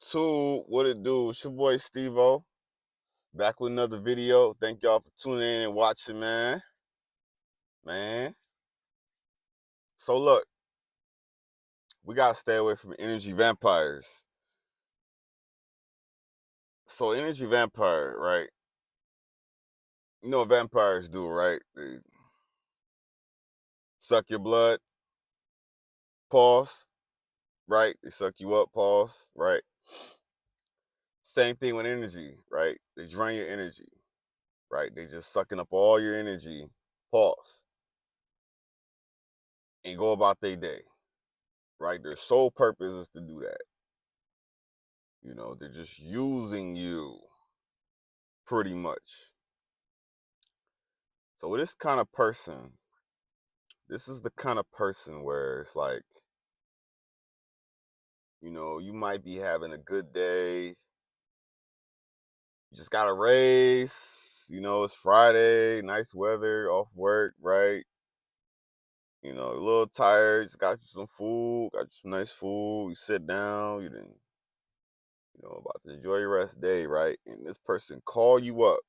YouTube, what it do? It's your boy Stevo, back with another video. Thank y'all for tuning in and watching, man. So look, we gotta stay away from energy vampires. So energy vampire, right? You know what vampires do, right? They suck your blood, pause, right? They suck you up, pause, right? Same thing with energy, right? They drain your energy, right? They just sucking up all your energy, pause, and go about their day, right? Their sole purpose is to do that. They're just using you pretty much. So this kind of person, this is the kind of person where it's like, you might be having a good day. You just got a race, it's Friday, nice weather, off work, right? A little tired, just got you some food, got you some nice food. You sit down, you didn't, about to enjoy your rest day, right? And this person call you up,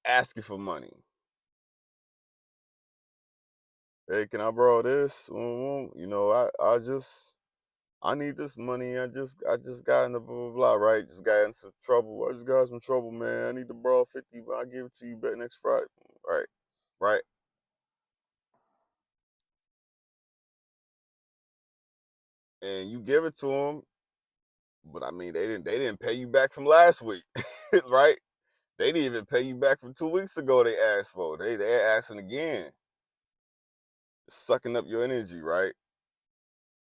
asking for money. Hey, can I borrow this? I need this money. I just got in the blah blah blah, right? Just got in some trouble. I just got some trouble, man. I need to borrow 50, but I'll give it to you back next Friday. Right. Right. And you give it to them, but I mean they didn't pay you back from last week. Right? They didn't even pay you back from 2 weeks ago they asked for. They're asking again. Sucking up your energy, right?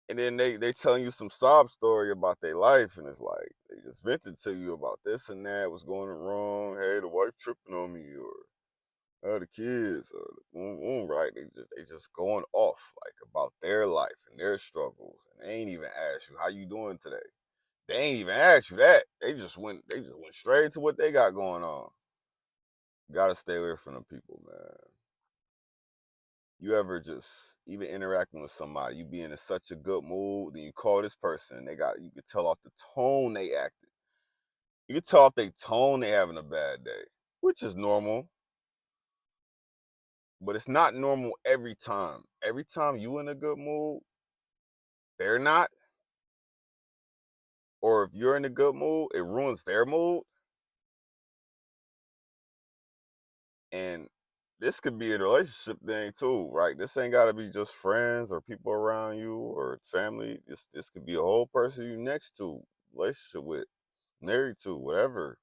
And then they telling you some sob story about their life, and it's like they just vented to you about this and that, what's going wrong. Hey, the wife tripping on me, or the kids, or right? They just going off like about their life and their struggles, and they ain't even ask you how you doing today. They ain't even ask you that. They just went straight to what they got going on. Gotta stay away from them people, man. You ever just even interacting with somebody, you be in such a good mood, then you call this person, you can tell off the tone they acted. You can tell off their tone they having a bad day, which is normal, but it's not normal every time. Every time you in a good mood, they're not, or if you're in a good mood, it ruins their mood. And this could be a relationship thing too, right? This ain't gotta be just friends or people around you or family. This could be a whole person you next to, relationship with, married to, whatever.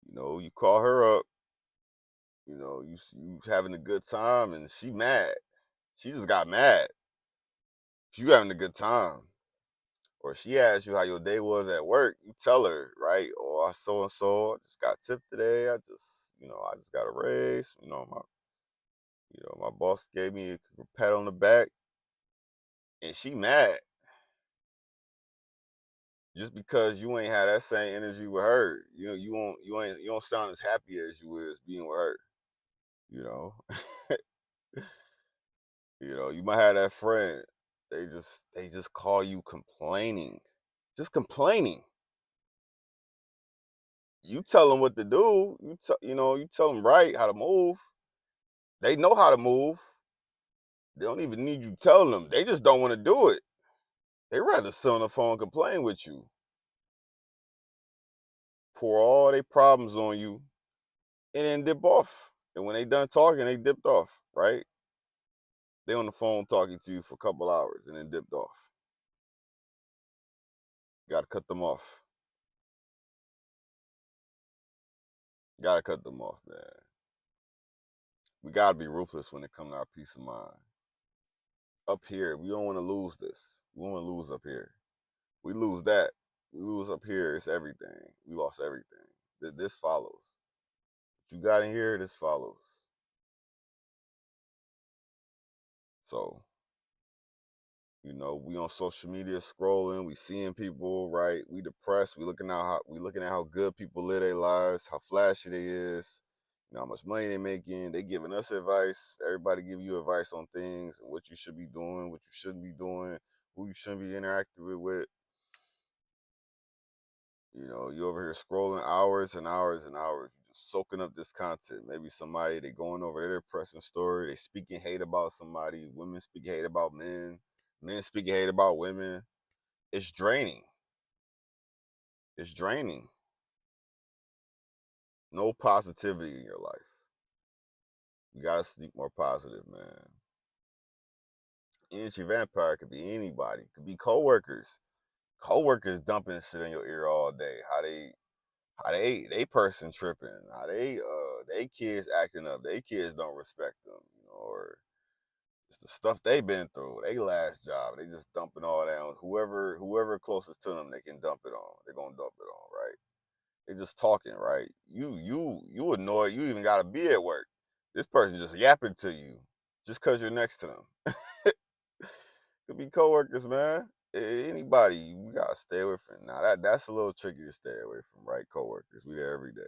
You call her up, you having a good time and she mad. She just got mad. You having a good time. Or she asks you how your day was at work, you tell her, right? Oh, I so and so, I just got tipped today. I just got a raise. My boss gave me a pat on the back, and she mad just because you ain't had that same energy with her. You don't sound as happy as you is being with her. You know, you might have that friend. They just call you complaining, just complaining. You tell them what to do. You tell them right how to move. They know how to move. They don't even need you telling them. They just don't want to do it. They rather sit on the phone and complain with you, pour all their problems on you, and then dip off. And when they done talking, they dipped off, right? They on the phone talking to you for a couple hours and then dipped off. Got to cut them off. Got to cut them off, man. We got to be ruthless when it comes to our peace of mind. Up here, we don't want to lose this. We don't want to lose up here. We lose that. We lose up here. It's everything. We lost everything. This follows. What you got in here, this follows. So, we on social media scrolling, we seeing people, right? We depressed. We looking at how good people live their lives, how flashy they is. You know how much money they making. They giving us advice. Everybody give you advice on things, what you should be doing, what you shouldn't be doing, who you shouldn't be interacting with. You know, you over here scrolling hours and hours and hours, you just soaking up this content. Maybe somebody they going over their depressing story, they speaking hate about somebody, women speaking hate about men, men speaking hate about women. It's draining. It's draining. No positivity in your life. You gotta sneak more positive, man. Energy vampire could be anybody. Could be coworkers. Coworkers dumping shit in your ear all day. How they person tripping. How they kids acting up. They kids don't respect them, you know, or it's the stuff they been through. They last job. They just dumping all that on whoever closest to them they can dump it on. They're gonna dump it on, right? They just talking, right? You annoyed, you even gotta be at work. This person just yapping to you just cause you're next to them. Could be coworkers, man. Anybody, we gotta stay away from. Now that's a little tricky to stay away from, right? Coworkers, we there every day.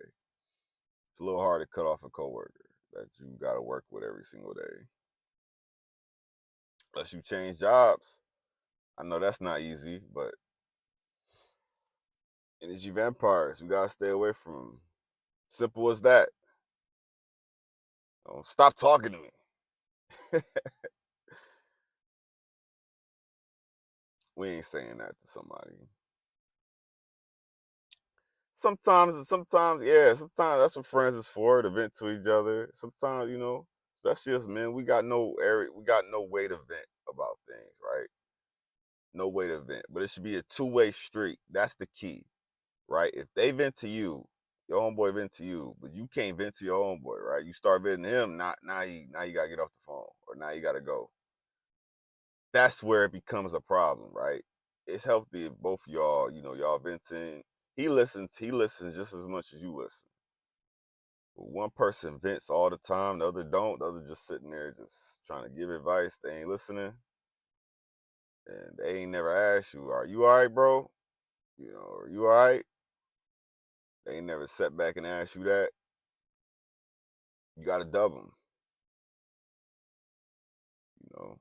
It's a little hard to cut off a coworker that you gotta work with every single day, unless you change jobs. I know that's not easy, but energy vampires, we gotta stay away from them. Simple as that. Stop talking to me. We ain't saying that to somebody. Sometimes, yeah, sometimes that's what friends is for, to vent to each other. Sometimes, especially as men, we got no way to vent about things, right? No way to vent. But it should be a two-way street. That's the key, right? If they vent to you, your homeboy vent to you, but you can't vent to your homeboy, right? You start venting to him, now you gotta get off the phone, or now you gotta go. That's where it becomes a problem, right? It's healthy if both of y'all, y'all venting. He listens just as much as you listen. But one person vents all the time, the other don't. The other just sitting there just trying to give advice. They ain't listening. And they ain't never asked you, are you all right, bro? Are you all right? They ain't never sat back and asked you that. You got to dub them. You know,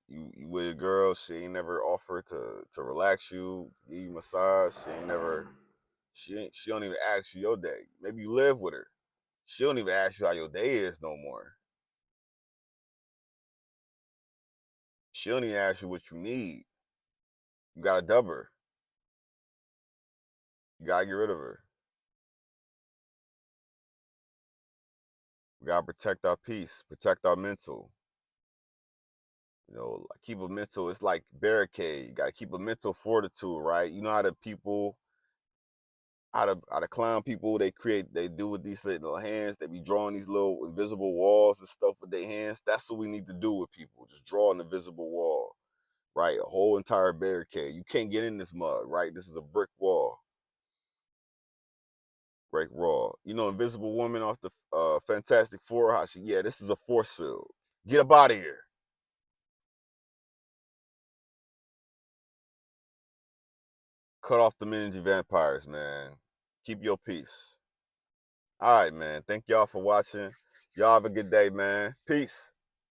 you with a girl, she ain't never offered to relax you, give you a massage. She don't even ask you your day. Maybe you live with her. She don't even ask you how your day is no more. She don't even ask you what you need. You got to dub her. You got to get rid of her. We gotta protect our peace, protect our mental. Like, keep a mental. It's like barricade. You gotta keep a mental fortitude, right? You know how the people, how the clown people, they do with these little hands. They be drawing these little invisible walls and stuff with their hands. That's what we need to do with people. Just draw an invisible wall, right? A whole entire barricade. You can't get in this mug, right? This is a brick wall. Break raw. Invisible Woman off the Fantastic Four. Yeah, this is a force field. Get up out of here. Cut off the energy vampires, man. Keep your peace. All right, man. Thank y'all for watching. Y'all have a good day, man. Peace.